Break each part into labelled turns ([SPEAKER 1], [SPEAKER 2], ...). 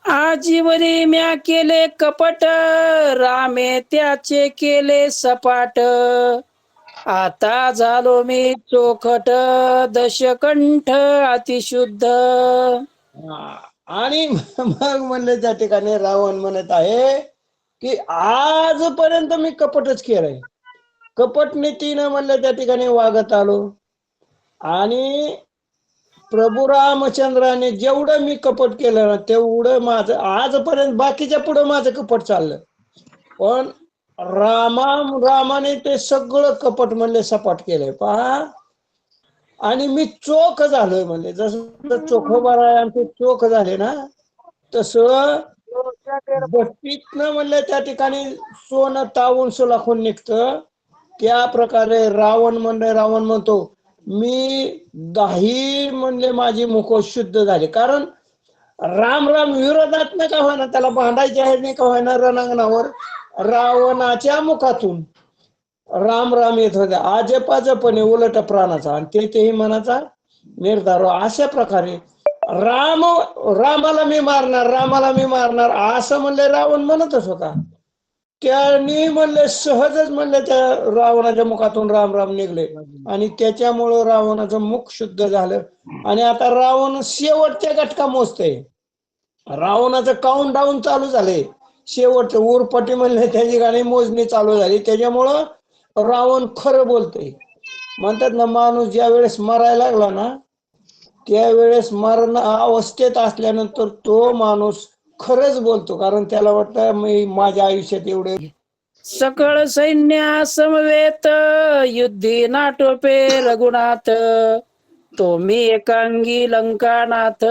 [SPEAKER 1] आजीवरी म्या केले कपट, रामे त्याचे केले सपाट. आता झालो मी चोखट, दशकंठ अतिशुद्ध.
[SPEAKER 2] हा. आणि मग म्हणले त्या ठिकाणी रावण म्हणत आहे की आजपर्यंत मी कपटच केलंय, कपट नीतीनं म्हणलं त्या ठिकाणी वागत आलो. आणि प्रभू रामचंद्राने जेवढं मी कपट केलं ना तेवढं माझं आजपर्यंत बाकीच्या पुढं माझं कपट चाललं. पण रामाने ते सगळं कपट म्हणले सपाट केलंय पहा. आणि मी चोख झालोय म्हणले, जसं चोखोबार आमचे चोख झाले ना तसं बट्टीतनं म्हणले त्या ठिकाणी सोनं तावून सुलाखून निघतं. त्या प्रकारे रावण म्हणतो मी 10 म्हणले माझी मुख शुद्ध झाली. कारण राम राम विरोधात नाही का होईना, त्याला भांडायचे आहे नाही का होईना रणांगणावर रावणाच्या मुखातून राम राम येत होते आजेपाजेपणे उलट प्राणाचा, आणि तेही मनाचा निर्धार. अशा प्रकारे रामाला मी मारणार असं म्हणले रावण म्हणतच होता. त्यांनी म्हणले सहजच म्हणले त्या रावणाच्या मुखातून राम राम निघले आणि त्याच्यामुळं रावणाचं मुख शुद्ध झालं. आणि आता रावण शेवटच्या घटका मोजतय, रावणाचं काउंट डाऊन चालू झाले, शेवटचे उरपटी म्हणले त्याची गाणी मोजणी चालू झाली. त्याच्यामुळं रावण खरं बोलतोय. म्हणतात ना माणूस ज्या वेळेस मरायला लागला ना त्यावेळेस मरण अवस्थेत असल्यानंतर तो माणूस खरंच बोलतो, कारण त्याला वाटतं मी माझ्या आयुष्यात एवढे
[SPEAKER 1] सकळ सैन्य समवेत, युद्धी नाटोपे रघुनाथ. तो मी एकांगी लंकानाथ,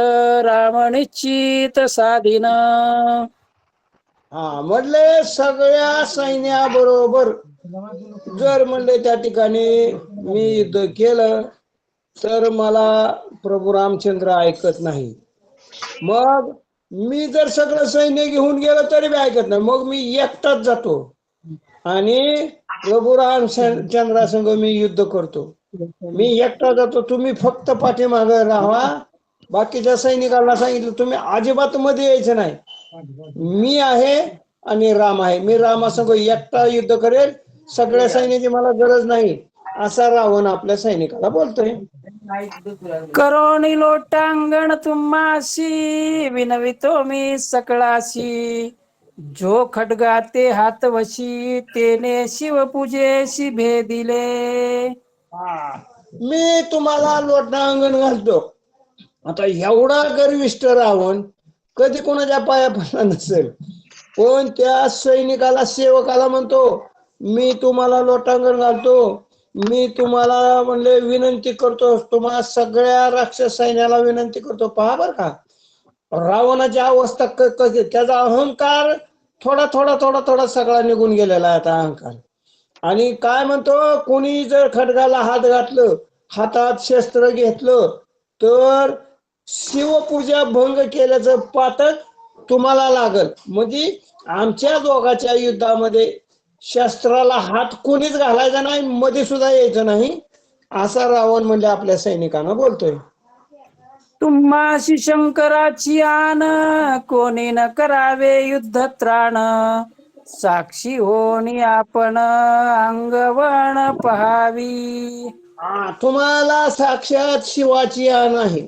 [SPEAKER 1] राम निश्चित साधीन.
[SPEAKER 2] हा म्हणले सगळ्या सैन्याबरोबर जर म्हणले त्या ठिकाणी मी युद्ध केलं तर मला प्रभू रामचंद्र ऐकत नाही. मग मी जर सगळं सैन्य घेऊन गेलो तरी बी ऐकत नाही. मग मी एकटाच जातो आणि प्रभू रामचंद्रासंग मी युद्ध करतो. मी एकटा जातो, तुम्ही फक्त पाठीमागे राहा. बाकीच्या सैनिकांना सांगितलं तुम्ही अजिबात मध्ये यायचं नाही, मी आहे आणि राम आहे, मी रामासंग एकटा युद्ध करेल, सगळ्या सैन्याची मला गरज नाही, असा रावण आपल्या सैनिकाला बोलतोय.
[SPEAKER 1] करोनी लोटांगण तुम्हासी, विनवितो मी सकळाशी. जो खड्गाते हात वशी, तेने शिवपूजेशी भेदिले.
[SPEAKER 2] मी तुम्हाला लोटांगण घालतो. आता एवढा गर्विष्ठ रावण कधी कोणाच्या पाया पडला नसेल, पण त्या सैनिकाला सेवकाला म्हणतो मी तुम्हाला लोटांगण घालतो, मी तुम्हाला म्हणले विनंती करतो, तुम्हाला सगळ्या राक्षस सैन्याला विनंती करतो. पहा बर का रावणाची अवस्था कधी, त्याचा अहंकार थोडा थोडा थोडा थोडा सगळा निघून गेलेला आहे आता अहंकार. आणि काय म्हणतो, कोणी जर खड्गाला हात घातलं, हातात शस्त्र घेतलं तर शिवपूजा भंग केल्याचं पातक तुम्हाला लागल. म्हणजे आमच्या दोघांच्या युद्धामध्ये शस्त्राला हात कोणीच घालायचा नाही, मध्ये सुद्धा यायचं नाही, असा रावण म्हणजे आपल्या सैनिकांना बोलतोय.
[SPEAKER 1] तुम्हाशी शंकराची आन, कोणी न करावे युद्ध त्राण. साक्षी होणी आपण अंगवण पहावी.
[SPEAKER 2] तुम्हाला साक्षात शिवाची आण आहे,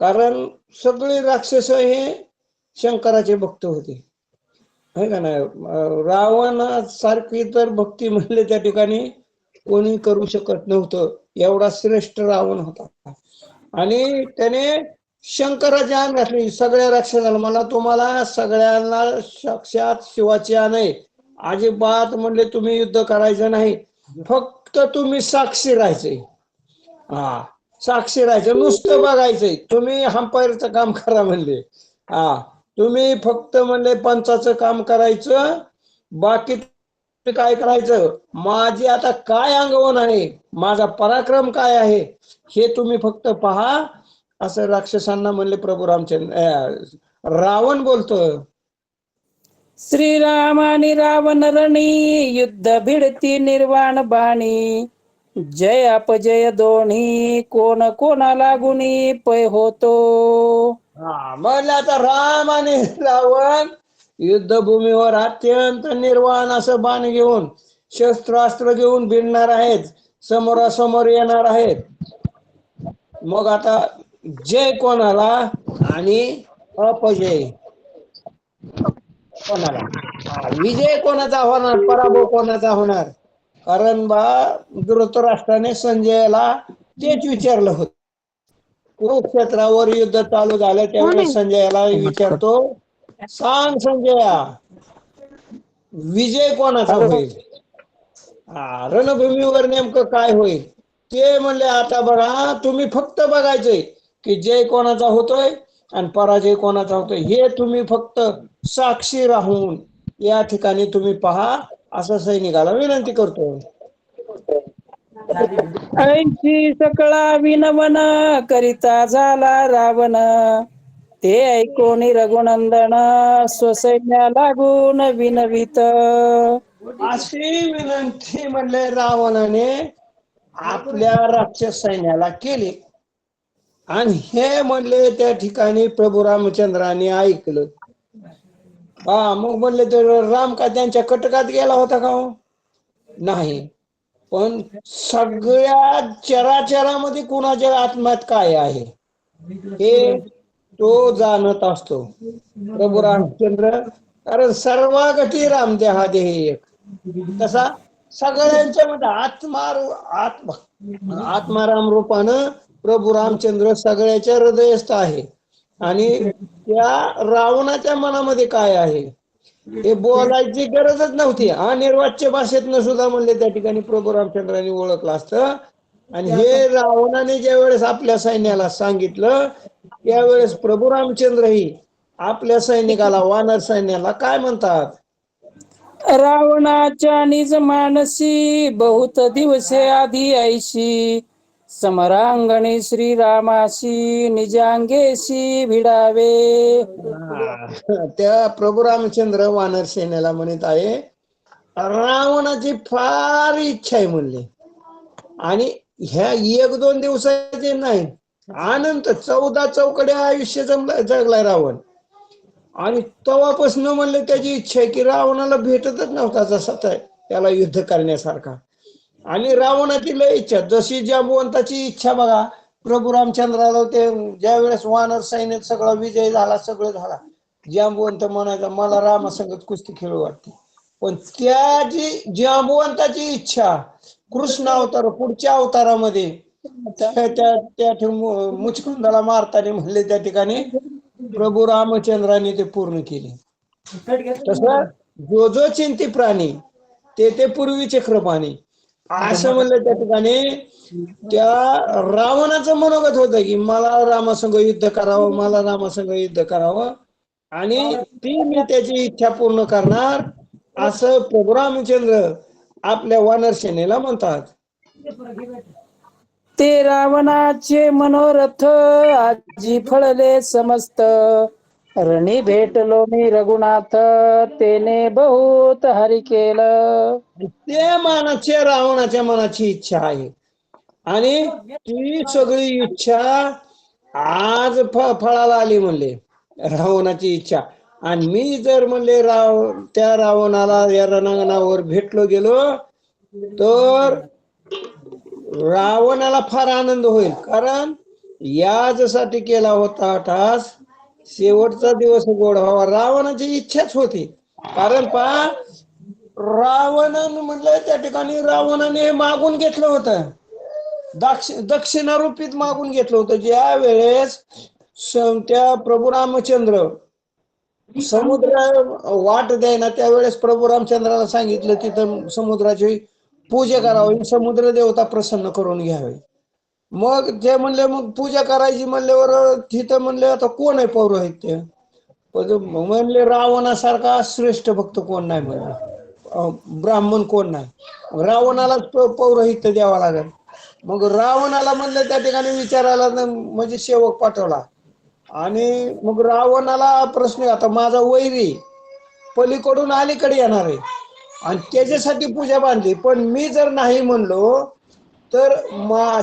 [SPEAKER 2] कारण सगळे राक्षस हे शंकराचे भक्त होते, है का नाही. रावण सारखी तर भक्ती म्हणले त्या ठिकाणी कोणी करू शकत नव्हतं, एवढा श्रेष्ठ रावण होता. आणि त्याने शंकराची आण घातली सगळ्या राक्षसाला. मला तुम्हाला सगळ्यांना साक्षात शिवाची आण आहे, अजिबात म्हणले तुम्ही युद्ध करायचं नाही, फक्त तुम्ही साक्षी राहायचंय. साक्षी राहायचं, नुसतं बघायचंय, तुम्ही अंपायरचं काम करा म्हणले. तुम्ही फक्त म्हणले पंचाचं काम करायचं, बाकी काय करायचं, माझी आता काय अंगवण आहे, माझा पराक्रम काय आहे हे तुम्ही फक्त पहा, असं राक्षसांना म्हणले प्रभू रामचंद्र रावण बोलतोय.
[SPEAKER 1] श्रीराम आणि रावण रणी, युद्ध भिडती निर्वाण बाणी. जय अपजय दोन्ही, कोण कोणाला गुणी पै होतो.
[SPEAKER 2] हा म्हणलं आता राम आणि रावण युद्धभूमीवर अत्यंत निर्वाण असं बाण घेऊन शस्त्रास्त्र घेऊन भिडणार आहेत, समोरासमोर येणार आहेत. मग आता जय कोणाला आणि अपजय कोणाला? विजय कोणाचा होणार, पराभव कोणाचा होणार? कारण धृतराष्ट्राने संजयाला तेच विचारलं होतं. कुरुक्षेत्रावर युद्ध चालू झालं त्यावेळेस संजयाला विचारतो, सांग संजया, विजय कोणाचा होईल? रणभूमीवर नेमकं काय होईल? ते म्हणले आता बघा, तुम्ही फक्त बघायचंय की जय कोणाचा होतोय आणि पराजय कोणाचा होतोय, हे तुम्ही फक्त साक्षी राहून या ठिकाणी तुम्ही पहा, असं सैनिकाला विनंती करतो.
[SPEAKER 1] ऐशी सकळा विनवना करिता झाला रावण, ते ऐकून रघुनंदन स्वसैन्या लागून विनवित.
[SPEAKER 2] अशी विनंती म्हणले रावणाने आपल्या राक्षस सैन्याला केली. आणि हे म्हणले त्या ठिकाणी प्रभू रामचंद्राने ऐकलं. मग म्हणले तर राम का त्यांच्या कटकात गेला होता का हो? नाही. पण सगळ्या चराचरामध्ये कुणाच्या आत्म्यात काय आहे हे तो जाणत असतो प्रभू रामचंद्र. कारण सर्व गती राम देहा देही एक. तसा सगळ्यांच्या मध्ये आत्माराम रूपानं प्रभू रामचंद्र सगळ्याच्या हृदयस्थ आहे. आणि त्या रावणाच्या मनामध्ये काय आहे हे बोलायची गरजच नव्हती. अनिर्वाच्य भाषेतनं सुद्धा म्हणले त्या ठिकाणी प्रभू रामचंद्रांनी ओळखलं असतं. आणि हे रावणाने ज्या वेळेस आपल्या सैन्याला सांगितलं त्यावेळेस प्रभू रामचंद्र ही आपल्या सैनिकाला, वानर सैन्याला काय म्हणतात?
[SPEAKER 1] रावणाच्या निज मानसी बहुत दिवसे आधी ऐशी, समरांगणी श्रीरामाशी निजांगेशी भिडावे.
[SPEAKER 2] त्या प्रभू रामचंद्र वानर सेनेला म्हणत आहे, रावणाची फार इच्छा आहे म्हणले. आणि ह्या 1-2 दिवसाचे नाही, अनंत 14 चौकड्या आयुष्य जगलाय रावण. आणि तेव्हापासून म्हणले त्याची इच्छा आहे की रावणाला भेटतच नव्हता जसा त्याला युद्ध करण्यासारखा. आणि रावणाची लय इच्छा, जशी जांबुवंताची इच्छा बघा प्रभू रामचंद्राला, ते ज्या वेळेस वानर सैन्यात सगळा विजय झाला, सगळं झाला, जांबुवंत म्हणायचा मला रामासंगत कुस्ती खेळू वाटते. पण त्या जी जांबुवंताची इच्छा कृष्ण अवतार पुढच्या अवतारामध्ये त्या मुचकुंदाला मारताना म्हणले त्या ठिकाणी प्रभू रामचंद्राने ते पूर्ण केले. तसं जो जो चिंती प्राणी ते पूर्वीचे कृपाणी असं म्हणलं त्या ठिकाणी. त्या रावणाचं मनोगत होतं की मला रामासंग युद्ध करावं, मला रामासंग युद्ध करावं, आणि ती मी त्याची इच्छा पूर्ण करणार असं प्रभू रामचंद्र आपल्या वानर सेनेला म्हणतात.
[SPEAKER 1] ते रावणाचे मनोरथ आजी फळले समस्त, रणी भेटलो मी रघुनाथ तेने बहुत हरी केलं.
[SPEAKER 2] ते मानाचे रावणाच्या मनाची इच्छा आहे. आणि ती सगळी इच्छा आज फळाला आली म्हणले रावणाची इच्छा. आणि मी जर म्हणले त्या रावणाला या रणांगणावर भेटलो गेलो तर रावणाला फार आनंद होईल. कारण यासाठी केला होता अटास, शेवटचा दिवस गोड व्हावा रावणाची इच्छाच होती. कारण रावणानं म्हणलं त्या ठिकाणी रावणाने मागून घेतलं होतं, दक्षिणारूपीत मागून घेतलं होतं. ज्या वेळेस त्या प्रभू रामचंद्र समुद्र वाट द्यायना त्यावेळेस प्रभू रामचंद्राला सांगितलं तिथं समुद्राची पूजा करावी, समुद्र देवता प्रसन्न करून घ्यावे. मग ते म्हणले मग पूजा करायची म्हणल्यावर तिथं म्हणले आता कोण आहे पौरोहित्य? म्हणले रावणासारखा श्रेष्ठ भक्त कोण नाही, म्हणले ब्राह्मण कोण नाही, रावणालाच पौरोहित्य द्यावा लागेल. मग रावणाला म्हणलं त्या ठिकाणी विचारायला म्हणजे सेवक पाठवला. आणि मग रावणाला प्रश्न, आता माझा वैरी पलीकडून अलीकडे येणार आहे आणि त्याच्यासाठी पूजा बांधली, पण मी जर नाही म्हणलो तर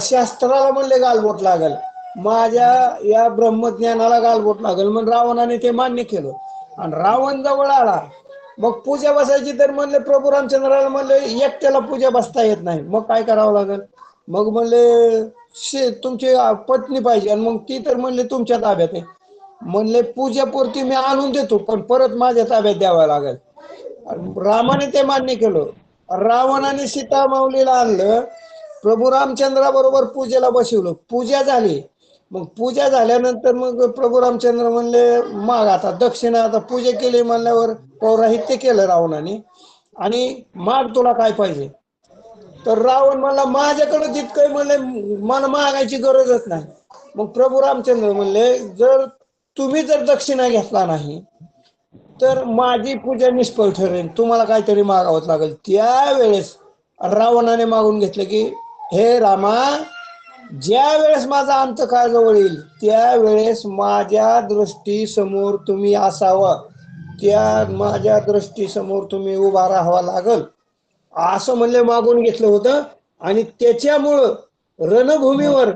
[SPEAKER 2] शास्त्राला म्हणले गालबोट लागल. माझ्या या ब्रह्मज्ञानाला गालबोट लागल. मग रावणाने ते मान्य केलं आणि रावण जवळ आला. मग पूजा बसायची तर म्हणले प्रभू रामचंद्राला म्हणले एकट्याला पूजा बसता येत नाही, मग काय करावं लागेल? मग म्हणले तुमची पत्नी पाहिजे, आणि मग ती तर म्हणले तुमच्या ताब्यात आहे. म्हणले पूजेपुरती मी आणून देतो, पण परत माझ्या ताब्यात द्यावं लागेल. रामाने ते मान्य केलं. रावणाने सीता माऊलीला आणलं, प्रभू रामचंद्राबरोबर पूजेला बसवलं. पूजा झाली. मग पूजा झाल्यानंतर मग प्रभू रामचंद्र म्हणले माग आता दक्षिणा, आता पूजा केली म्हणल्यावर पौराहित्य केलं रावणाने, आणि माग तुला काय पाहिजे? तर रावण म्हणला माझ्याकडे जितकं म्हणले मला मागायची गरजच नाही. मग प्रभू रामचंद्र म्हणले जर तुम्ही जर दक्षिणा घेतला नाही तर माझी पूजा निष्फळ ठरेल, तुम्हाला काहीतरी मागावंच लागेल. त्यावेळेस रावणाने मागून घेतलं की हे रामा, ज्या वेळेस माझा अंतकाळ जवळ येईल त्यावेळेस माझ्या दृष्टीसमोर तुम्ही असावं, त्या माझ्या दृष्टीसमोर तुम्ही उभा राहावं लागल, असं म्हणले मागून घेतलं होतं. आणि त्याच्यामुळं रणभूमीवर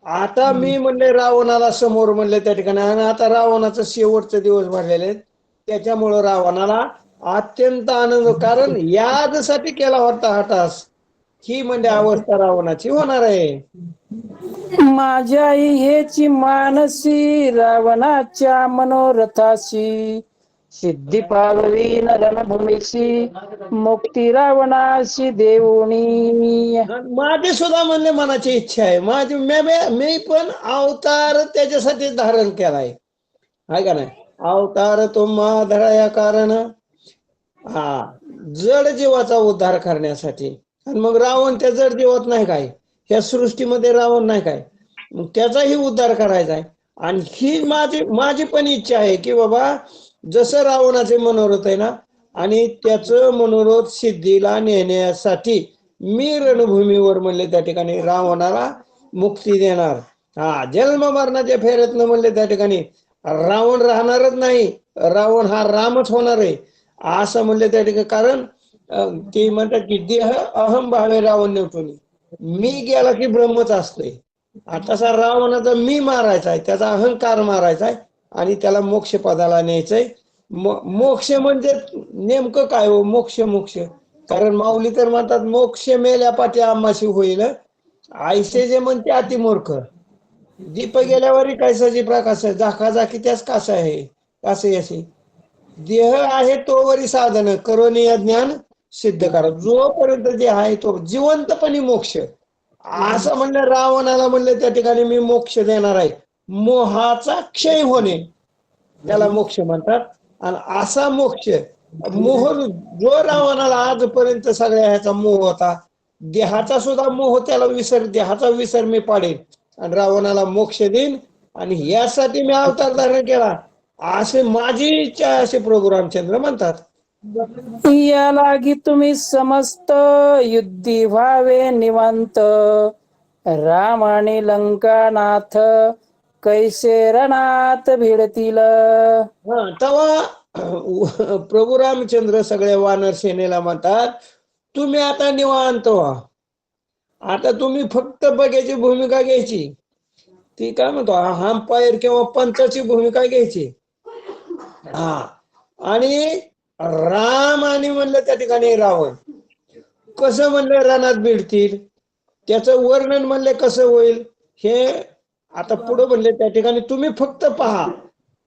[SPEAKER 2] आता मी म्हणले रावणाला समोर म्हणले त्या ठिकाणी, आणि आता रावणाचं शेवटचे दिवस भरलेले आहेत. त्याच्यामुळं रावणाला अत्यंत आनंद, कारण यादसाठी केला होता हा टास, ही म्हणजे अवस्था रावणाची होणार आहे.
[SPEAKER 1] माझ्या आई हेची मानसी रावणाच्या मनोरथाशी, सिद्धी पालवीन रणभूमीशी, मुक्ती रावणाशी देऊनी.
[SPEAKER 2] माझी सुद्धा म्हणले मनाची इच्छा आहे, माझी मी पण अवतार त्याच्यासाठी धारण केलाय, हाय का नाही? अवतार तुम्हा धराया कारण, हा, जड जीवाचा उद्धार करण्यासाठी. आणि मग रावण त्या जड जीवात नाही काय, ह्या सृष्टीमध्ये रावण नाही काय, मग त्याचाही उद्धार करायचा आहे. आणि ही माझी पण इच्छा आहे की बाबा जसं रावणाचे मनोरथ आहे ना, आणि त्याचं मनोरथ सिद्धीला नेण्यासाठी मी रणभूमीवर म्हणले त्या ठिकाणी रावणाला मुक्ती देणार. हा, जन्म मरणाच्या फेऱ्यातनं म्हणले त्या ठिकाणी रावण राहणारच नाही, रावण हा रामच होणार आहे असं म्हणले त्या ठिकाणी. कारण ते म्हणतात की देह अहम भावे रावण नेवटोनी, मी गेला की ब्रह्मच असतोय. तसा रावणाचा मी मारायचा आहे, त्याचा अहंकार मारायचा आहे, आणि त्याला मोक्ष पदाला न्यायचंय. मोक्ष म्हणजे नेमकं काय हो? मोक्ष मोक्ष, कारण माऊली तर म्हणतात मोक्ष मेल्या पाठी आम्हाशी होईल, आयसे जे म्हणते अतिमूर्ख, दीप गेल्यावर कैसाची प्रकाश, झाका झाकी त्याच कासा आहे, कासे असे देह आहे तोवरी साधन करोनीय ज्ञान सिद्ध करा. जोपर्यंत देह आहे तो जिवंतपणी मोक्ष, असं म्हणलं रावणाला म्हणलं त्या ठिकाणी मी मोक्ष देणार आहे. मोहाचा क्षय होणे त्याला मोक्ष म्हणतात. आणि असा मोक्ष मोह, जो रावणाला आजपर्यंत सगळ्या ह्याचा मोह होता, देहाचा सुद्धा मोह त्याला देहाचा विसर मी पाडेल आणि रावणाला मोक्ष देईन, आणि यासाठी मी अवतार धारण केला, असे माझी इच्छा आहे, असे प्रभू रामचंद्र म्हणतात.
[SPEAKER 1] या लागी तुम्ही समस्त युद्धी व्हावे निवांत, राम आणि लंकानाथ कैसे रणात भिडतील.
[SPEAKER 2] तेव्हा प्रभू रामचंद्र सगळ्या वानर सेनेला म्हणतात तुम्ही आता निवांत व्हा, आता तुम्ही फक्त बघ्याची भूमिका घ्यायची, ती काय म्हणतो अंपायर किंवा पंचाची भूमिका घ्यायची. हा, आणि राम आणि म्हणलं त्या ठिकाणी रावण कसं म्हणलं रणात भिडतील, त्याचं वर्णन म्हणले कसं होईल हे आता पुढे म्हणले त्या ठिकाणी तुम्ही फक्त पहा,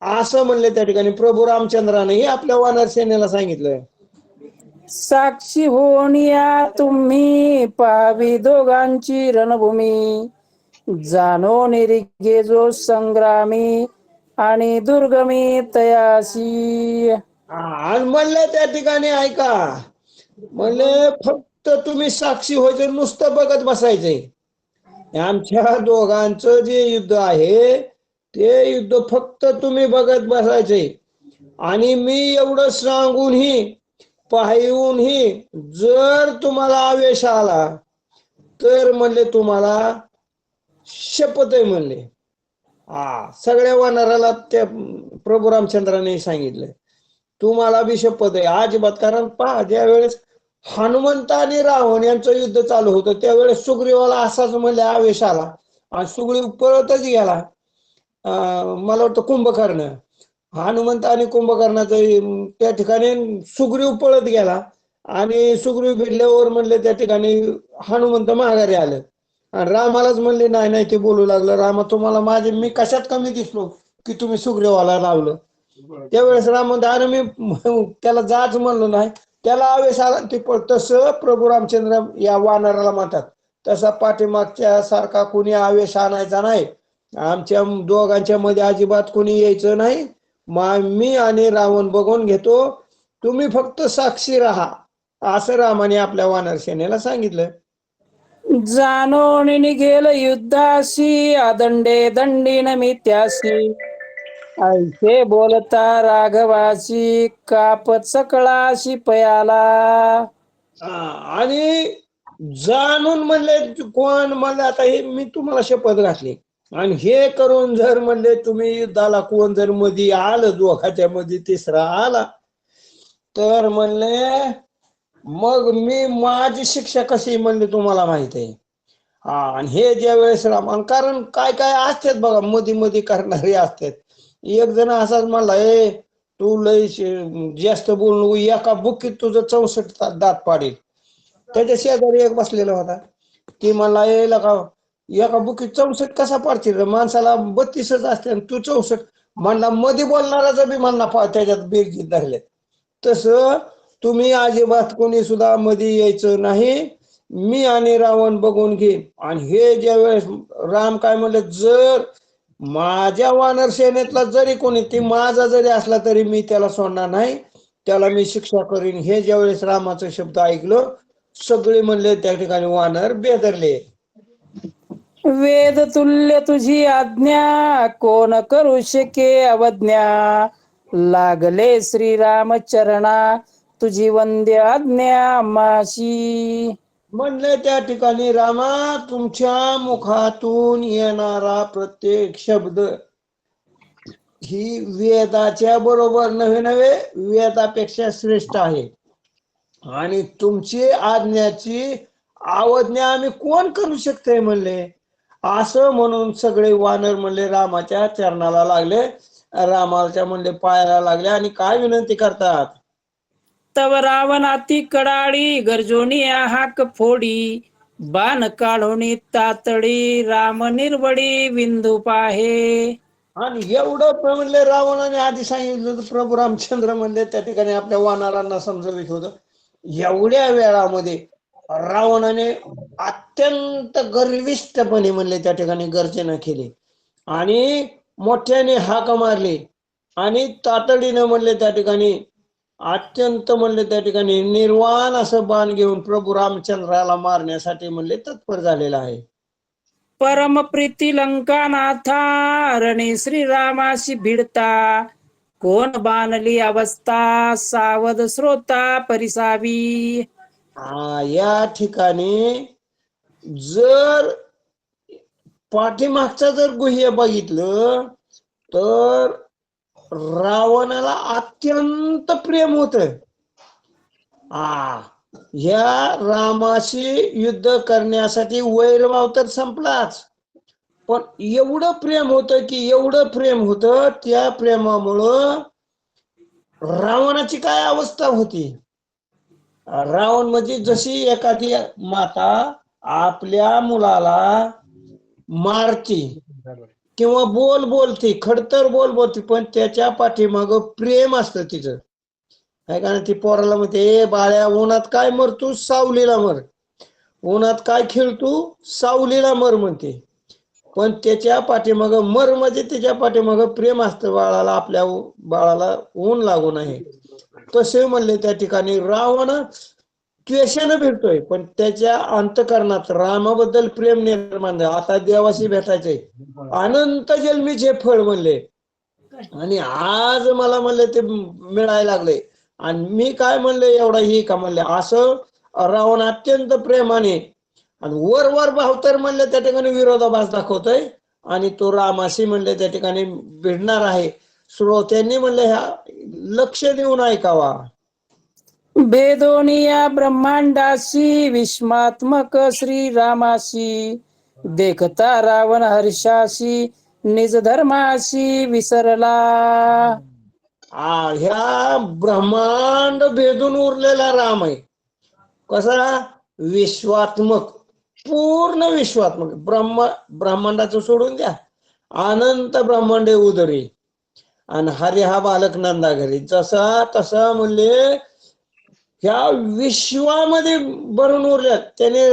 [SPEAKER 2] असं म्हणले त्या ठिकाणी प्रभू रामचंद्राने हे आपल्या वानर सेनेला सांगितलं.
[SPEAKER 1] साक्षी होऊन या तुम्ही पाहावी दोघांची रणभूमी, जाणो निरिगे जो संग्रामी आणि दुर्गमी तयासी.
[SPEAKER 2] आणि म्हणले त्या ठिकाणी ऐका, म्हणले फक्त तुम्ही साक्षी व्हायचे, नुसतं बघत बसायचंय. आमच्या दोघांचं जे युद्ध आहे ते युद्ध फक्त तुम्ही बघत बसायचे, आणि मी एवढं सांगूनही पाहूनही जर तुम्हाला आवेश आला तर म्हणले तुम्हाला शपथ आहे म्हणले. सगळ्या वानराला त्या प्रभू रामचंद्राने सांगितलं तुम्हाला बी शपथ आहे अजिबात. कारण पहा, ज्या वेळेस हनुमंत आणि रावण यांचं युद्ध चालू होतं त्यावेळेस सुग्रीवाला असाच म्हणले आवेश आला, आणि सुगरी पळतच गेला. मला वाटतं कुंभकर्ण, हनुमंत आणि कुंभकर्णाचं त्या ठिकाणी सुग्रीव पळत गेला आणि सुग्रीव भिडल्यावर म्हणले त्या ठिकाणी हनुमंत माघारी आलं आणि रामालाच म्हणले नाही नाही ते बोलू लागलं, रामा तुम्हाला माझे मी कशात कमी दिसलो की तुम्ही सुग्रीवाला लावलं. त्यावेळेस राम म्हणतो अरे मी त्याला जाच म्हणलो नाही, त्याला आवेश आला ते तसं प्रभू रामचंद्र या वानराला म्हणतात तसा पाठीमागच्या सारखा कुणी आवेश आणायचा नाही, आमच्या दोघांच्या मध्ये अजिबात कुणी यायचं नाही, मी आणि रावण बघून घेतो, तुम्ही फक्त साक्षी राहा, असं रामाने आपल्या वानर सेनेला सांगितलं.
[SPEAKER 1] जाणून निघेल युद्धाशी आदंडे दंडीन मित्याशी, ऐसे बोलता राघवाशी कापत सकळाशी पयाला.
[SPEAKER 2] आणि जाणून म्हणले कोण म्हणले आता हे मी तुम्हाला शपथ घातली आणि हे करून जर म्हणले तुम्ही युद्धाला कोण जर मध्ये आलं दोघाच्या मध्ये तिसरा आला तर म्हणले मग मी माझी शिक्षा कशी म्हणले तुम्हाला माहित आहे. आणि हे ज्या वेळेस राम कारण काय काय असतात बघा मध्ये मध्ये करणारे असतात. एक जण असाच म्हणला ए तू लय जास्त बोलू एका बुकीत तुझं 64 दात पाडेल. त्याच्या शेजारी एक बसलेला होता ती म्हणला यायला का एका बुकीत 64 कसा पाडतील, माणसाला 32च असते आणि तू 64 म्हणला. मध्ये बोलणाराचा बी म्हणला त्याच्यात बिरजीत धरले. तसं तुम्ही अजिबात कोणी सुद्धा मध्ये यायचं नाही, मी आणि रावण बघून घे. आणि हे ज्या वेळेस राम काय म्हणले जर माझ्या वानर सेनेतला जरी कोणी ती माझा जरी असला तरी मी त्याला सोडणार नाही, त्याला मी शिक्षा करीन. हे ज्यावेळेस रामाचा शब्द ऐकलं सगळे म्हणले त्या ठिकाणी वानर बेदरले.
[SPEAKER 1] वेद तुल्य तुझी आज्ञा कोण करू शके अवज्ञा, लागले श्रीराम चरणा तुझी वंद्य आज्ञा माशी.
[SPEAKER 2] म्हणले त्या ठिकाणी रामा तुमच्या मुखातून येणारा प्रत्येक शब्द ही वेदाच्या बरोबर नव्हे वेदापेक्षा श्रेष्ठ आहे आणि तुमची आज्ञाची अवज्ञा आम्ही कोण करू शकते म्हणले. असं म्हणून सगळे वानर म्हणले रामाच्या चरणाला लागले, रामाच्या म्हणले पायाला लागले आणि काय विनंती करतात.
[SPEAKER 1] तव रावण अति कडाळी गर्जोनी हाक फोडी, बाण काढोनी तातडी राम निर्वडी विंदू पाहे.
[SPEAKER 2] आणि एवढं म्हणले रावणाने आधी सांगितलं होतं, प्रभू रामचंद्र म्हणले त्या ठिकाणी आपल्या वानरांना समजवित होतं. एवढ्या वेळामध्ये रावणाने अत्यंत गर्विष्ठपणे म्हणले त्या ठिकाणी गर्जना केली आणि मोठ्याने हाक मारली आणि तातडीनं म्हणले त्या ठिकाणी अत्यंत म्हणले त्या ठिकाणी निर्वाण असं बाण घेऊन प्रभू रामचंद्राला मारण्यासाठी म्हणले तत्पर झालेला आहे.
[SPEAKER 1] परम प्रीती लंकानाथा रणे श्रीरामाशी भिडता, कोण बाणली अवस्था सावध श्रोता परिसावी.
[SPEAKER 2] या ठिकाणी जर पाठीमागचा जर गुह्य बघितलं तर रावणाला अत्यंत प्रेम होत. या रामाशी युद्ध करण्यासाठी वैरभाव तर संपलाच, पण एवढं प्रेम होतं की एवढं प्रेम होतं त्या प्रेमामुळं रावणाची काय अवस्था होती. रावण म्हणजे जशी एखादी माता आपल्या मुलाला मारती किंवा बोलती खडतर बोलती पण त्याच्या पाठीमाग प्रेम असतं तिचं. काय कारण ती पोराला म्हणते बाळ्या उन्हात काय मर तू सावलीला मर, उन्हात काय खेळतू सावलीला मर म्हणते. पण त्याच्या पाठीमाग मर म्हणजे त्याच्या पाठीमाग प्रेम असतं बाळाला, आपल्या बाळाला ऊन लागू नये. तसे म्हणले त्या ठिकाणी रावण द्वेषानं भेटतोय पण त्याच्या अंतकरणात रामाबद्दल प्रेम निर्माण. आता देवाशी भेटायचे अनंत जन्मीचे फळ म्हणले आणि आज मला म्हणले ते मिळायला लागले आणि मी काय म्हणले एवढा ही का म्हणले. असं रावण अत्यंत प्रेमाने आणि वर भाव तर म्हणले त्या ठिकाणी विरोधाभास दाखवतोय आणि तो रामाशी म्हणले त्या ठिकाणी भिडणार आहे. श्रोत्यांनी म्हणले ह्या लक्ष देऊन ऐकावा.
[SPEAKER 1] भेदोनिया ब्रह्मांडाशी विश्वात्मक श्रीरामाशी, देखता रावण हर्षाशी निज धर्माशी विसरला.
[SPEAKER 2] ह्या ब्रह्मांड भेदून उरलेला राम आहे. कसा? विश्वात्मक, पूर्ण विश्वात्मक. ब्रह्मांडाचं सोडून द्या, अनंत ब्रह्मांडे उदरी आणि हरी हा बालक नंदा घरी. जसा तसा म्हणले ह्या विश्वामध्ये भरून उरल्यात. त्याने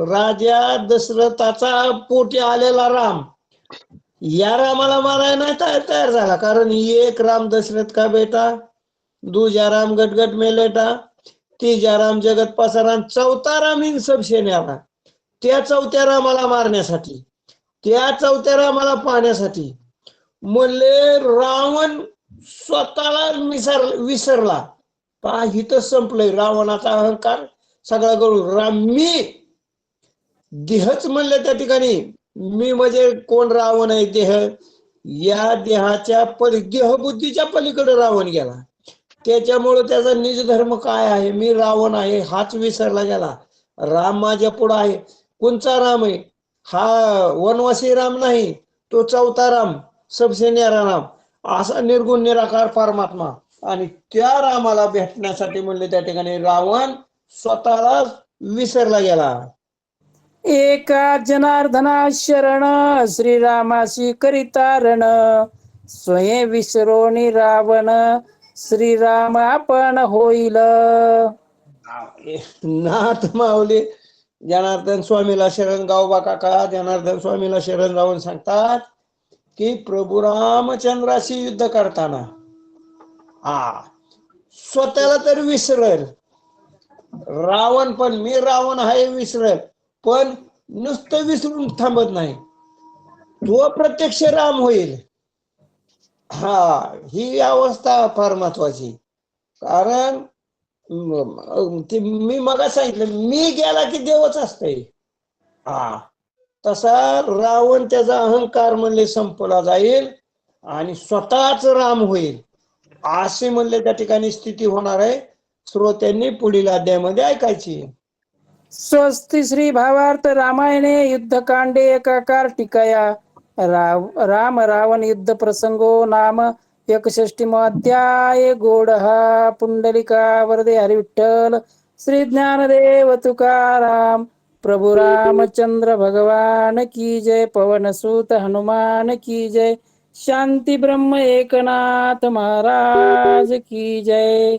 [SPEAKER 2] राजा दशरथाचा पोटी आलेला राम, या रामाला मारायला नाही तयार झाला. कारण एक राम दशरथ का बेटा, दूजा राम गटगट मेलेटा, तीजा राम जगत पसारा, चौथा राम इन सब शेन्याला. त्या चौथ्या रामाला मारण्यासाठी, त्या चौथ्या रामाला पाहण्यासाठी म्हणले रावण स्वतःला विसरला. पहा, इथं संपलंय रावणाचा अहंकार सगळा गळून. राम मी देहच म्हणले त्या ठिकाणी. मी म्हणजे कोण? रावण आहे देह. या देहाच्या देहबुद्धीच्या पलीकडे रावण गेला. त्याच्यामुळे त्याचा निज धर्म काय आहे, मी रावण आहे, हाच विसरला गेला. राम माझ्या पुढे आहे. कोणचा राम आहे? हा वनवासी राम नाही, तो चौथा राम, सबसे न्यारा राम, असा निर्गुण निराकार परमात्मा. आणि त्या रामाला भेटण्यासाठी म्हणले त्या ठिकाणी रावण स्वतःला विसरला गेला.
[SPEAKER 1] एका जनार्दना शरण श्रीरामाशी करिता रण, स्वयं विसरोनी रावण श्रीराम आपण होईल.
[SPEAKER 2] नाथ माऊली जनार्दन स्वामीला शरण, गावबा काका जनार्दन स्वामीला शरण जाऊन सांगतात की प्रभू रामचंद्राशी युद्ध करताना स्वतःला तर विसरल रावण, पण मी रावण आहे विसरल, पण नुसतं विसरून थांबत नाही, तो प्रत्यक्ष राम होईल. ही अवस्था फार महत्वाची. कारण मी मग सांगितलं, मी गेला की देवच असतंय. तसा रावण त्याचा अहंकार म्हणले संपला जाईल आणि स्वतःच राम होईल, असे म्हणले त्या ठिकाणी स्थिती होणार आहे. श्रोत्यांनी पुढील अध्यायामध्ये ऐकायची.
[SPEAKER 1] स्वस्ति श्री भावार्थ रामायणे युद्धकांडे एकाकार टीकाया राम रावण युद्ध प्रसंगो नाम 61 अध्याय. गोडहा पुंडलिका वरदे हरिविठ्ठल श्री ज्ञानदेव तुकाराम प्रभु रामचंद्र भगवान की जय. पवन सूत हनुमान की जय. शांति ब्रह्म एकनाथ महाराज की जय.